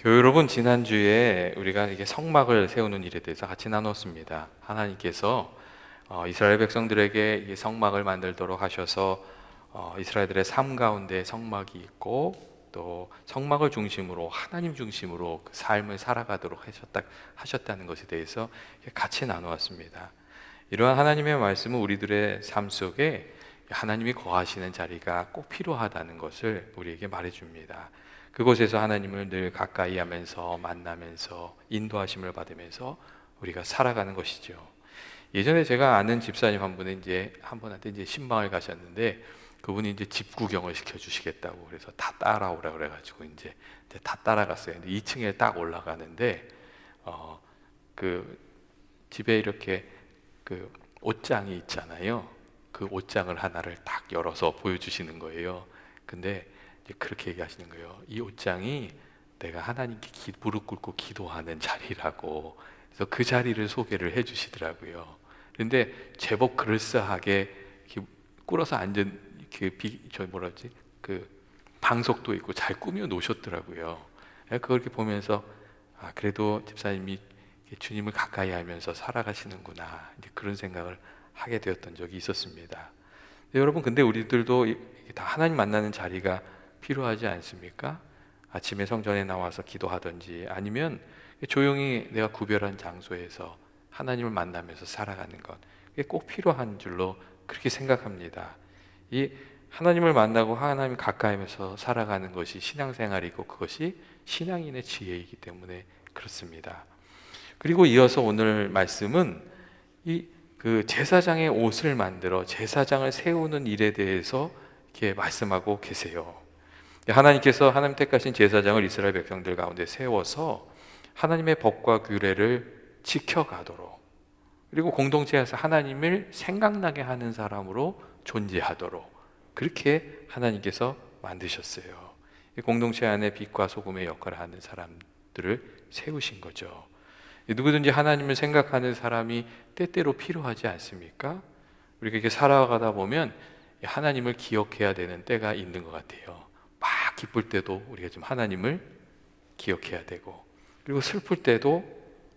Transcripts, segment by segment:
교회 여러분, 지난주에 우리가 이게 성막을 세우는 일에 대해서 같이 나눴습니다. 하나님께서 이스라엘 백성들에게 이 성막을 만들도록 하셔서 이스라엘들의 삶 가운데 성막이 있고, 또 성막을 중심으로 하나님 중심으로 그 삶을 살아가도록 하셨다는 것에 대해서 같이 나누었습니다. 이러한 하나님의 말씀은 우리들의 삶 속에 하나님이 거하시는 자리가 꼭 필요하다는 것을 우리에게 말해줍니다. 그곳에서 하나님을 늘 가까이 하면서 만나면서 인도하심을 받으면서 우리가 살아가는 것이죠. 예전에 제가 아는 집사님 한 분한테 이제 신방을 가셨는데, 그분이 이제 집 구경을 시켜주시겠다고 그래서 다 따라오라 그래가지고 이제 다 따라갔어요. 근데 2층에 딱 올라가는데 그 집에 이렇게 그 옷장이 있잖아요. 그 옷장을 하나를 딱 열어서 보여주시는 거예요. 근데 그렇게 얘기하시는 거예요. 이 옷장이 내가 하나님께 무릎 꿇고 기도하는 자리라고. 그래서 그 자리를 소개를 해주시더라고요. 그런데 제법 그럴싸하게 이렇게 꿇어서 앉은 그 방석도 있고 잘 꾸며 놓으셨더라고요. 그걸 이렇게 보면서 그래도 집사님이 주님을 가까이 하면서 살아가시는구나, 이제 그런 생각을 하게 되었던 적이 있었습니다. 여러분, 근데 우리들도 다 하나님 만나는 자리가 필요하지 않습니까? 아침에 성전에 나와서 기도하든지 아니면 조용히 내가 구별한 장소에서 하나님을 만나면서 살아가는 것, 그게 꼭 필요한 줄로 그렇게 생각합니다. 이 하나님을 만나고 하나님 가까이 하면서 살아가는 것이 신앙생활이고, 그것이 신앙인의 지혜이기 때문에 그렇습니다. 그리고 이어서 오늘 말씀은 그 제사장의 옷을 만들어 제사장을 세우는 일에 대해서 이렇게 말씀하고 계세요. 하나님께서 하나님 택하신 제사장을 이스라엘 백성들 가운데 세워서 하나님의 법과 규례를 지켜가도록, 그리고 공동체에서 하나님을 생각나게 하는 사람으로 존재하도록 그렇게 하나님께서 만드셨어요. 공동체 안에 빛과 소금의 역할을 하는 사람들을 세우신 거죠. 누구든지 하나님을 생각하는 사람이 때때로 필요하지 않습니까? 우리가 이렇게 살아가다 보면 하나님을 기억해야 되는 때가 있는 것 같아요. 막 기쁠 때도 우리가 좀 하나님을 기억해야 되고, 그리고 슬플 때도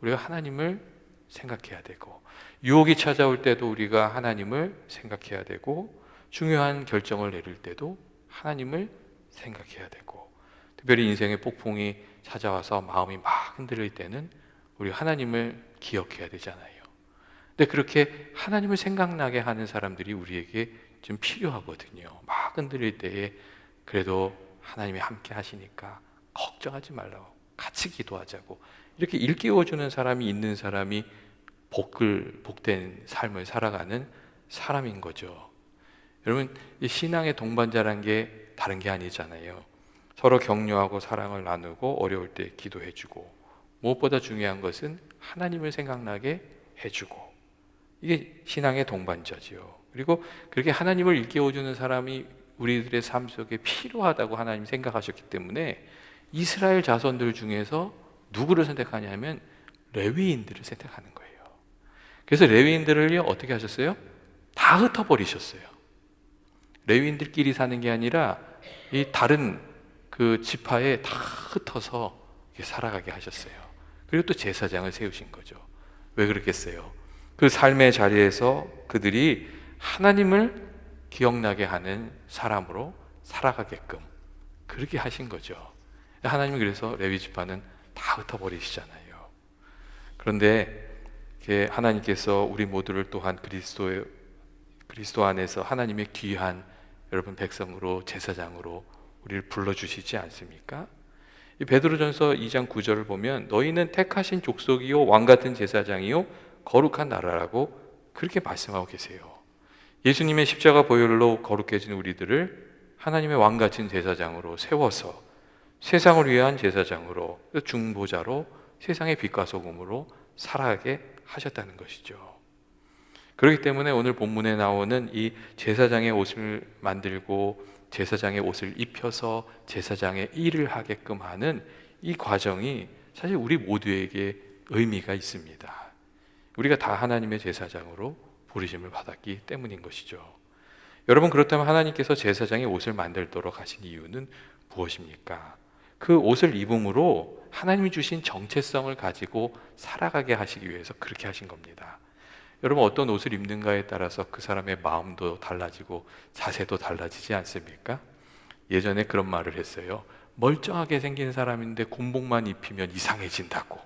우리가 하나님을 생각해야 되고, 유혹이 찾아올 때도 우리가 하나님을 생각해야 되고, 중요한 결정을 내릴 때도 하나님을 생각해야 되고, 특별히 인생의 폭풍이 찾아와서 마음이 막 흔들릴 때는 우리 하나님을 기억해야 되잖아요. 근데 그렇게 하나님을 생각나게 하는 사람들이 우리에게 좀 필요하거든요. 막 흔들릴 때에 그래도 하나님이 함께 하시니까 걱정하지 말라고, 같이 기도하자고, 이렇게 일깨워주는 사람이 있는 사람이 복된 삶을 살아가는 사람인 거죠. 여러분, 이 신앙의 동반자란 게 다른 게 아니잖아요. 서로 격려하고 사랑을 나누고 어려울 때 기도해주고, 무엇보다 중요한 것은 하나님을 생각나게 해주고, 이게 신앙의 동반자지요. 그리고 그렇게 하나님을 일깨워주는 사람이 우리들의 삶 속에 필요하다고 하나님이 생각하셨기 때문에 이스라엘 자손들 중에서 누구를 선택하냐면 레위인들을 선택하는 거예요. 그래서 레위인들을 어떻게 하셨어요? 다 흩어버리셨어요. 레위인들끼리 사는 게 아니라 이 다른 그 지파에 다 흩어서 살아가게 하셨어요. 그리고 또 제사장을 세우신 거죠. 왜 그렇겠어요? 그 삶의 자리에서 그들이 하나님을 기억나게 하는 사람으로 살아가게끔 그렇게 하신 거죠. 하나님이 그래서 레위 지파는 다 흩어버리시잖아요. 그런데 하나님께서 우리 모두를 또한 그리스도 안에서 하나님의 귀한 여러분 백성으로, 제사장으로 우리를 불러주시지 않습니까? 베드로전서 2장 9절을 보면 너희는 택하신 족속이요 왕같은 제사장이요 거룩한 나라라고 그렇게 말씀하고 계세요. 예수님의 십자가 보혈로 거룩해진 우리들을 하나님의 왕같은 제사장으로 세워서 세상을 위한 제사장으로, 중보자로, 세상의 빛과 소금으로 살아가게 하셨다는 것이죠. 그렇기 때문에 오늘 본문에 나오는 이 제사장의 옷을 만들고 제사장의 옷을 입혀서 제사장의 일을 하게끔 하는 이 과정이 사실 우리 모두에게 의미가 있습니다. 우리가 다 하나님의 제사장으로 부르심을 받았기 때문인 것이죠. 여러분, 그렇다면 하나님께서 제사장의 옷을 만들도록 하신 이유는 무엇입니까? 그 옷을 입음으로 하나님이 주신 정체성을 가지고 살아가게 하시기 위해서 그렇게 하신 겁니다. 여러분, 어떤 옷을 입는가에 따라서 그 사람의 마음도 달라지고 자세도 달라지지 않습니까? 예전에 그런 말을 했어요. 멀쩡하게 생긴 사람인데 군복만 입히면 이상해진다고.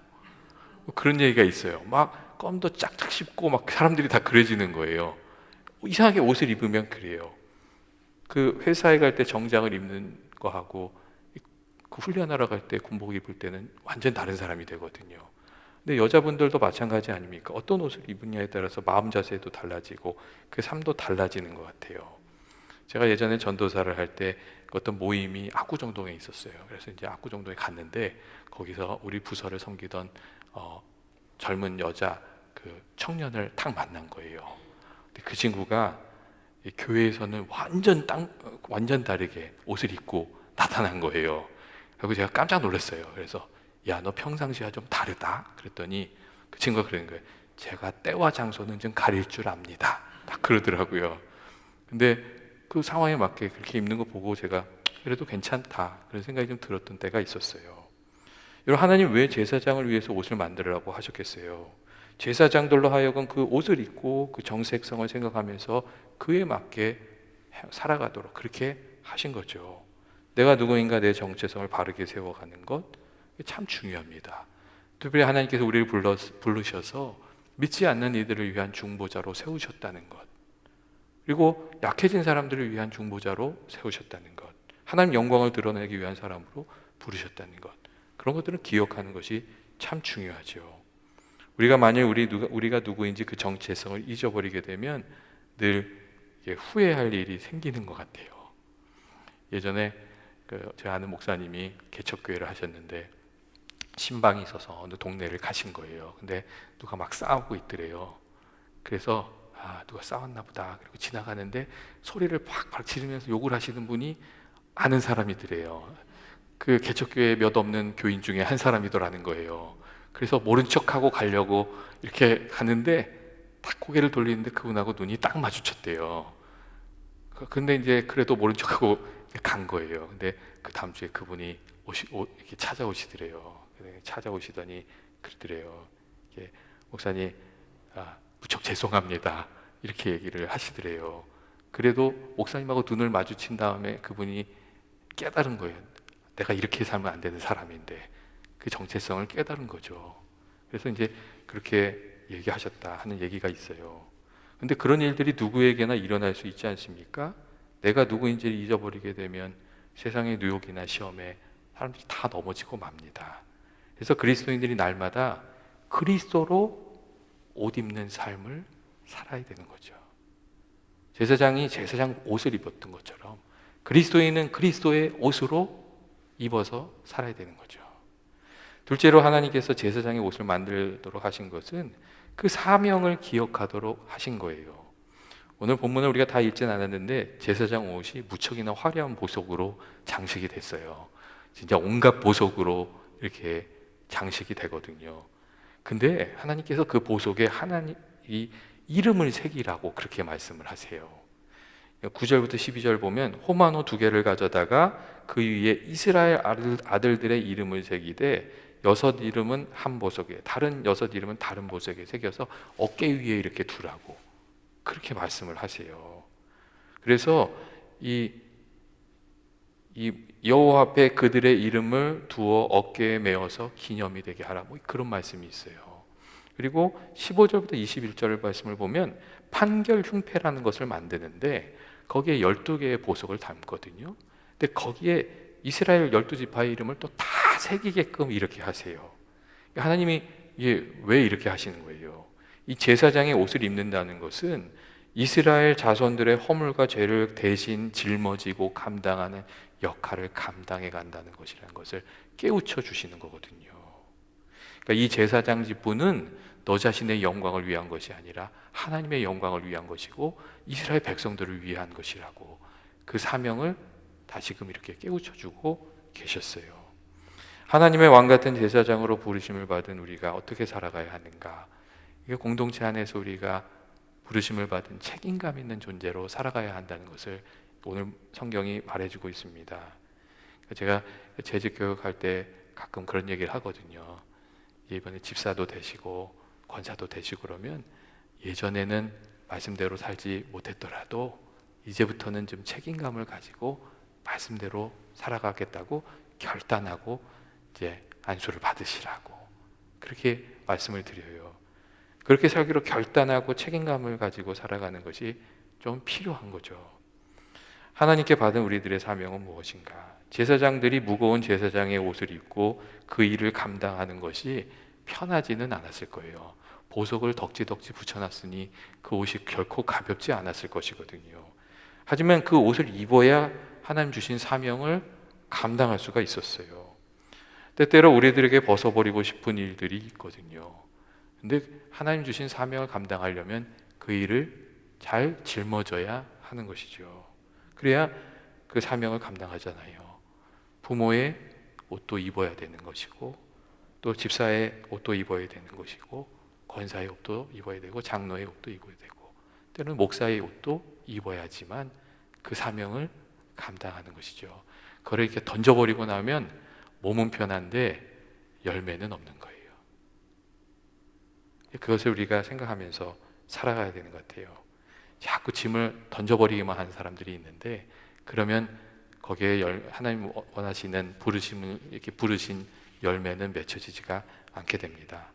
그런 얘기가 있어요. 막 껌도 짝짝 씹고 막 사람들이 다 그래지는 거예요. 이상하게 옷을 입으면 그래요. 그 회사에 갈 때 정장을 입는 거하고 그 훈련하러 갈 때 군복 입을 때는 완전 다른 사람이 되거든요. 근데 여자분들도 마찬가지 아닙니까? 어떤 옷을 입느냐에 따라서 마음 자세도 달라지고 그 삶도 달라지는 것 같아요. 제가 예전에 전도사를 할 때 어떤 모임이 압구정동에 있었어요. 그래서 이제 압구정동에 갔는데 거기서 우리 부서를 섬기던 젊은 여자 그 청년을 딱 만난 거예요. 근데 그 친구가 이 교회에서는 완전 다르게 옷을 입고 나타난 거예요. 그리고 제가 깜짝 놀랐어요. 그래서 야, 너 평상시와 좀 다르다. 그랬더니 그 친구가 그러는 거예요. 제가 때와 장소는 좀 가릴 줄 압니다. 딱 그러더라고요. 근데 그 상황에 맞게 그렇게 입는 거 보고 제가 그래도 괜찮다 그런 생각이 좀 들었던 때가 있었어요. 여러분, 하나님 왜 제사장을 위해서 옷을 만들으라고 하셨겠어요? 제사장들로 하여금 그 옷을 입고 그 정색성을 생각하면서 그에 맞게 살아가도록 그렇게 하신 거죠. 내가 누구인가 내 정체성을 바르게 세워가는 것 참 중요합니다. 특별히 하나님께서 우리를 부르셔서 믿지 않는 이들을 위한 중보자로 세우셨다는 것, 그리고 약해진 사람들을 위한 중보자로 세우셨다는 것, 하나님 영광을 드러내기 위한 사람으로 부르셨다는 것, 그런 것들은 기억하는 것이 참 중요하죠. 우리가 만일 우리가 누구인지 그 정체성을 잊어버리게 되면 늘 후회할 일이 생기는 것 같아요. 예전에 제가 아는 목사님이 개척교회를 하셨는데 신방이 있어서 어느 동네를 가신 거예요. 근데 누가 막 싸우고 있더래요. 그래서 누가 싸웠나 보다. 그리고 지나가는데 소리를 팍팍 지르면서 욕을 하시는 분이 아는 사람이더래요. 그 개척교회 몇 없는 교인 중에 한 사람이더라는 거예요. 그래서 모른 척하고 가려고 이렇게 가는데 딱 고개를 돌리는데 그분하고 눈이 딱 마주쳤대요. 근데 이제 그래도 모른 척하고 간 거예요. 근데 그 다음 주에 그분이 이렇게 찾아오시더래요. 찾아오시더니 그러더래요. 목사님, 무척 죄송합니다. 이렇게 얘기를 하시더래요. 그래도 목사님하고 눈을 마주친 다음에 그분이 깨달은 거예요. 내가 이렇게 살면 안 되는 사람인데 그 정체성을 깨달은 거죠. 그래서 이제 그렇게 얘기하셨다 하는 얘기가 있어요. 근데 그런 일들이 누구에게나 일어날 수 있지 않습니까? 내가 누구인지를 잊어버리게 되면 세상의 유혹이나 시험에 사람들이 다 넘어지고 맙니다. 그래서 그리스도인들이 날마다 그리스도로 옷 입는 삶을 살아야 되는 거죠. 제사장이 제사장 옷을 입었던 것처럼 그리스도인은 그리스도의 옷으로 입어서 살아야 되는 거죠. 둘째로 하나님께서 제사장의 옷을 만들도록 하신 것은 그 사명을 기억하도록 하신 거예요. 오늘 본문을 우리가 다 읽진 않았는데 제사장 옷이 무척이나 화려한 보석으로 장식이 됐어요. 진짜 온갖 보석으로 이렇게 장식이 되거든요. 근데 하나님께서 그 보석에 하나님이 이름을 새기라고 그렇게 말씀을 하세요. 9절부터 12절 보면 호마노 2개를 가져다가 그 위에 이스라엘 아들들의 이름을 새기되 6 이름은 한 보석에, 다른 6 이름은 다른 보석에 새겨서 어깨 위에 이렇게 두라고 그렇게 말씀을 하세요. 그래서 이 여호와 앞에 그들의 이름을 두어 어깨에 메어서 기념이 되게 하라, 뭐 그런 말씀이 있어요. 그리고 15절부터 21절 말씀을 보면 판결 흉패라는 것을 만드는데 거기에 12개의 보석을 담거든요. 근데 거기에 이스라엘 12지파의 이름을 또 다 새기게끔 이렇게 하세요. 하나님이 이게 왜 이렇게 하시는 거예요? 이 제사장의 옷을 입는다는 것은 이스라엘 자손들의 허물과 죄를 대신 짊어지고 감당하는 역할을 감당해 간다는 것이라는 것을 깨우쳐 주시는 거거든요. 그러니까 이 제사장 직분은 너 자신의 영광을 위한 것이 아니라 하나님의 영광을 위한 것이고 이스라엘 백성들을 위한 것이라고 그 사명을 다시금 이렇게 깨우쳐 주고 계셨어요. 하나님의 왕 같은 제사장으로 부르심을 받은 우리가 어떻게 살아가야 하는가? 이게 공동체 안에서 우리가 부르심을 받은 책임감 있는 존재로 살아가야 한다는 것을 오늘 성경이 말해주고 있습니다. 제가 재직 교육할 때 가끔 그런 얘기를 하거든요. 이번에 집사도 되시고 권사도 되시고 그러면 예전에는 말씀대로 살지 못했더라도 이제부터는 좀 책임감을 가지고 말씀대로 살아가겠다고 결단하고 이제 안수를 받으시라고 그렇게 말씀을 드려요. 그렇게 살기로 결단하고 책임감을 가지고 살아가는 것이 좀 필요한 거죠. 하나님께 받은 우리들의 사명은 무엇인가? 제사장들이 무거운 제사장의 옷을 입고 그 일을 감당하는 것이 편하지는 않았을 거예요. 보석을 덕지덕지 붙여놨으니 그 옷이 결코 가볍지 않았을 것이거든요. 하지만 그 옷을 입어야 하나님 주신 사명을 감당할 수가 있었어요. 때때로 우리들에게 벗어버리고 싶은 일들이 있거든요. 근데 하나님 주신 사명을 감당하려면 그 일을 잘 짊어져야 하는 것이죠. 그래야 그 사명을 감당하잖아요. 부모의 옷도 입어야 되는 것이고, 또 집사의 옷도 입어야 되는 것이고, 권사의 옷도 입어야 되고, 장로의 옷도 입어야 되고, 때로는 목사의 옷도 입어야지만 그 사명을 감당하는 것이죠. 그걸 이렇게 던져버리고 나면 몸은 편한데 열매는 없는 거예요. 그것을 우리가 생각하면서 살아가야 되는 것 같아요. 자꾸 짐을 던져버리기만 하는 사람들이 있는데 그러면 거기에 하나님 원하시는 부르심을 이렇게 부르신 열매는 맺혀지지가 않게 됩니다.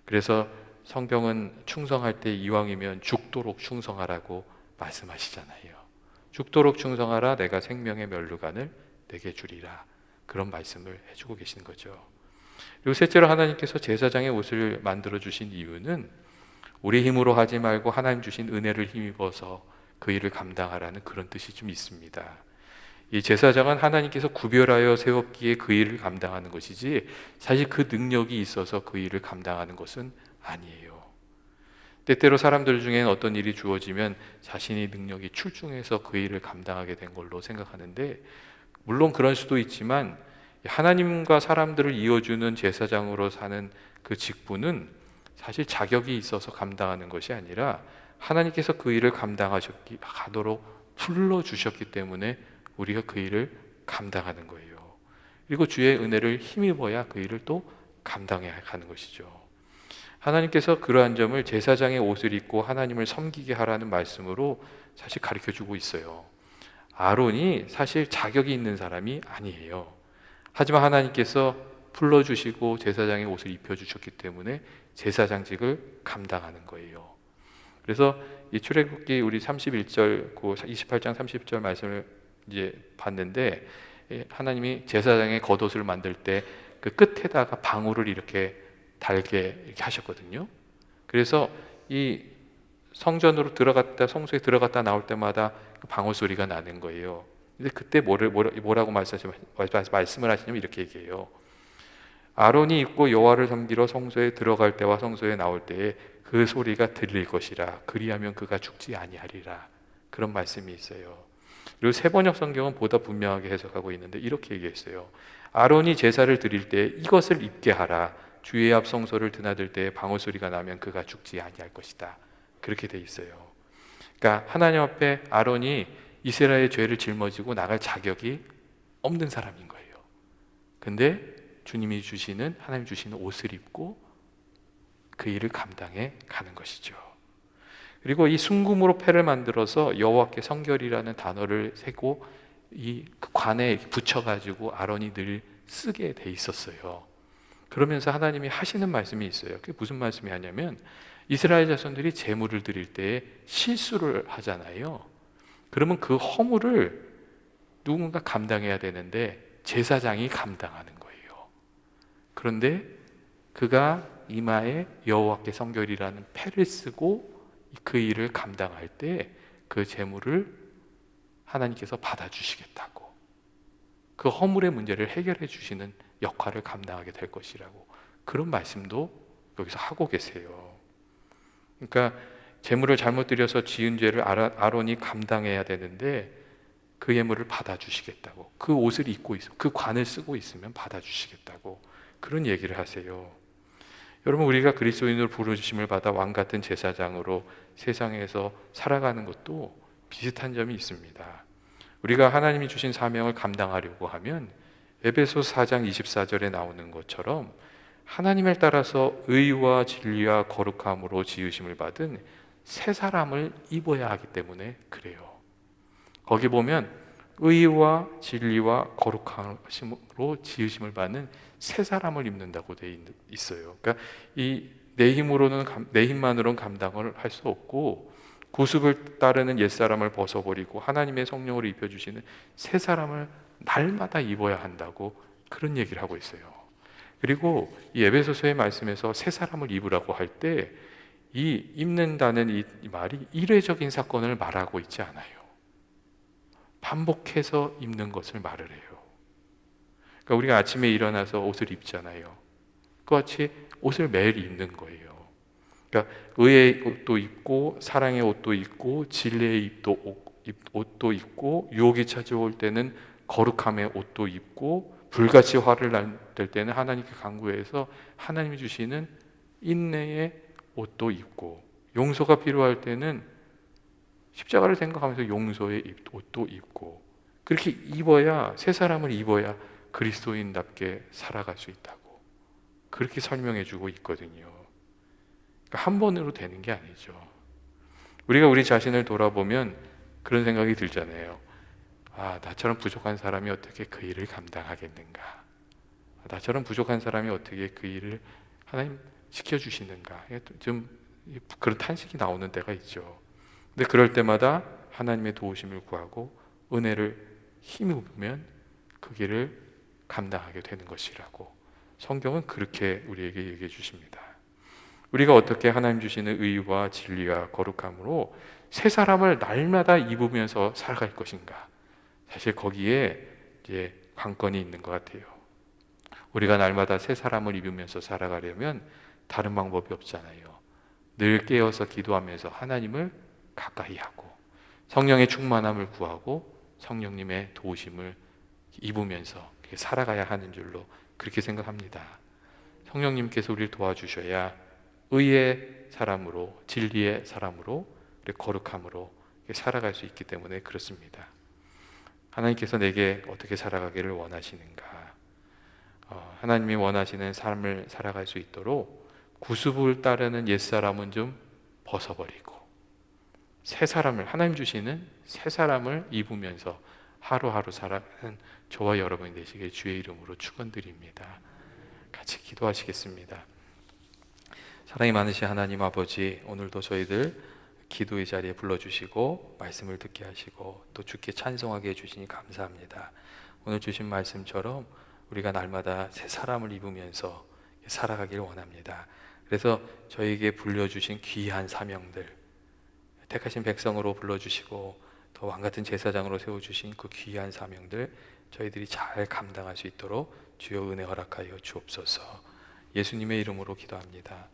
그래서 성경은 충성할 때 이왕이면 죽도록 충성하라고 말씀하시잖아요. 죽도록 충성하라 내가 생명의 면류관을 내게 주리라. 그런 말씀을 해주고 계시는 거죠. 그리고 셋째로 하나님께서 제사장의 옷을 만들어 주신 이유는 우리 힘으로 하지 말고 하나님 주신 은혜를 힘입어서 그 일을 감당하라는 그런 뜻이 좀 있습니다. 이 제사장은 하나님께서 구별하여 세웠기에 그 일을 감당하는 것이지 사실 그 능력이 있어서 그 일을 감당하는 것은 아니에요. 때때로 사람들 중에는 어떤 일이 주어지면 자신의 능력이 출중해서 그 일을 감당하게 된 걸로 생각하는데 물론 그럴 수도 있지만 하나님과 사람들을 이어주는 제사장으로 사는 그 직분은 사실 자격이 있어서 감당하는 것이 아니라 하나님께서 그 일을 감당하도록 불러주셨기 때문에 우리가 그 일을 감당하는 거예요. 그리고 주의 은혜를 힘입어야 그 일을 또 감당해야 하는 것이죠. 하나님께서 그러한 점을 제사장의 옷을 입고 하나님을 섬기게 하라는 말씀으로 사실 가르쳐주고 있어요. 아론이 사실 자격이 있는 사람이 아니에요. 하지만 하나님께서 불러주시고 제사장의 옷을 입혀주셨기 때문에 제사장직을 감당하는 거예요. 그래서 이 출애굽기 우리 31절, 28장 30절 말씀을 이제 봤는데 하나님이 제사장의 겉옷을 만들 때 그 끝에다가 방울을 이렇게 달게 이렇게 하셨거든요. 그래서 이 성전으로 들어갔다 성소에 들어갔다 나올 때마다 그 방울 소리가 나는 거예요. 근데 그때 뭐라고 말씀을 하시냐면 이렇게 얘기해요. 아론이 입고 여호와를 섬기러 성소에 들어갈 때와 성소에 나올 때에 그 소리가 들릴 것이라 그리하면 그가 죽지 아니하리라. 그런 말씀이 있어요. 그리고 세번역 성경은 보다 분명하게 해석하고 있는데 이렇게 얘기했어요. 아론이 제사를 드릴 때 이것을 입게 하라. 주의 앞 성소를 드나들 때 방울 소리가 나면 그가 죽지 아니할 것이다. 그렇게 돼 있어요. 그러니까 하나님 앞에 아론이 이스라엘의 죄를 짊어지고 나갈 자격이 없는 사람인 거예요. 근데 주님이 주시는 하나님 주시는 옷을 입고 그 일을 감당해 가는 것이죠. 그리고 이 순금으로 패를 만들어서 여호와께 성결이라는 단어를 세고 이 관에 붙여가지고 아론이 늘 쓰게 돼 있었어요. 그러면서 하나님이 하시는 말씀이 있어요. 그게 무슨 말씀이 하냐면 이스라엘 자손들이 제물을 드릴 때 실수를 하잖아요. 그러면 그 허물을 누군가 감당해야 되는데 제사장이 감당하는 거예요. 그런데 그가 이마에 여호와께 성결이라는 패를 쓰고 그 일을 감당할 때 그 제물을 하나님께서 받아주시겠다고, 그 허물의 문제를 해결해 주시는 역할을 감당하게 될 것이라고 그런 말씀도 여기서 하고 계세요. 그러니까 제물을 잘못 드려서 지은 죄를 아론이 감당해야 되는데 그 예물을 받아주시겠다고, 그 옷을 입고 있으면, 그 관을 쓰고 있으면 받아주시겠다고 그런 얘기를 하세요. 여러분, 우리가 그리스도인으로 부르심을 받아 왕같은 제사장으로 세상에서 살아가는 것도 비슷한 점이 있습니다. 우리가 하나님이 주신 사명을 감당하려고 하면 에베소 4장 24절에 나오는 것처럼 하나님을 따라서 의와 진리와 거룩함으로 지으심을 받은 새 사람을 입어야 하기 때문에 그래요. 거기 보면 의와 진리와 거룩함으로 지으심을 받는 새 사람을 입는다고 되어 있어요. 그러니까 이 내 힘만으로는 감당을 할 수 없고 구습을 따르는 옛사람을 벗어버리고 하나님의 성령으로 입혀주시는 새 사람을 날마다 입어야 한다고 그런 얘기를 하고 있어요. 그리고 이 에베소서의 말씀에서 새 사람을 입으라고 할 때 이 입는다는 이 말이 일회적인 사건을 말하고 있지 않아요. 반복해서 입는 것을 말을 해요. 그러니까 우리가 아침에 일어나서 옷을 입잖아요. 그같이 옷을 매일 입는 거예요. 그러니까 의의 옷도 입고 사랑의 옷도 입고 진리의 옷도 입고 유혹이 찾아올 때는 거룩함의 옷도 입고 불같이 화를 낼 때는 하나님께 간구해서 하나님이 주시는 인내의 옷도 입고 용서가 필요할 때는 십자가를 생각하면서 용서의 옷도 입고 그렇게 입어야 새 사람을 입어야 그리스도인답게 살아갈 수 있다고 그렇게 설명해 주고 있거든요. 그러니까 한 번으로 되는 게 아니죠. 우리가 우리 자신을 돌아보면 그런 생각이 들잖아요. 나처럼 부족한 사람이 어떻게 그 일을 감당하겠는가? 나처럼 부족한 사람이 어떻게 그 일을 하나님 지켜주시는가? 좀 그런 탄식이 나오는 때가 있죠. 근데 그럴 때마다 하나님의 도우심을 구하고 은혜를 힘입으면 그 길을 감당하게 되는 것이라고 성경은 그렇게 우리에게 얘기해 주십니다. 우리가 어떻게 하나님 주시는 의와 진리와 거룩함으로 새 사람을 날마다 입으면서 살아갈 것인가? 사실 거기에 이제 관건이 있는 것 같아요. 우리가 날마다 새 사람을 입으면서 살아가려면 다른 방법이 없잖아요. 늘 깨어서 기도하면서 하나님을 가까이 하고 성령의 충만함을 구하고 성령님의 도우심을 입으면서 살아가야 하는 줄로 그렇게 생각합니다. 성령님께서 우리를 도와주셔야 의의 사람으로 진리의 사람으로 거룩함으로 살아갈 수 있기 때문에 그렇습니다. 하나님께서 내게 어떻게 살아가기를 원하시는가? 하나님이 원하시는 삶을 살아갈 수 있도록 구습을 따르는 옛사람은 좀 벗어버리고 새 사람을 하나님 주시는 새 사람을 입으면서 하루하루 살아가는 저와 여러분이 되시길 주의 이름으로 축원드립니다. 같이 기도하시겠습니다. 사랑이 많으신 하나님 아버지, 오늘도 저희들 기도의 자리에 불러주시고 말씀을 듣게 하시고 또 주께 찬송하게 해주시니 감사합니다. 오늘 주신 말씀처럼 우리가 날마다 새 사람을 입으면서 살아가길 원합니다. 그래서 저희에게 불려주신 귀한 사명들, 택하신 백성으로 불러주시고 더 왕같은 제사장으로 세워주신 그 귀한 사명들 저희들이 잘 감당할 수 있도록 주여 은혜 허락하여 주옵소서. 예수님의 이름으로 기도합니다.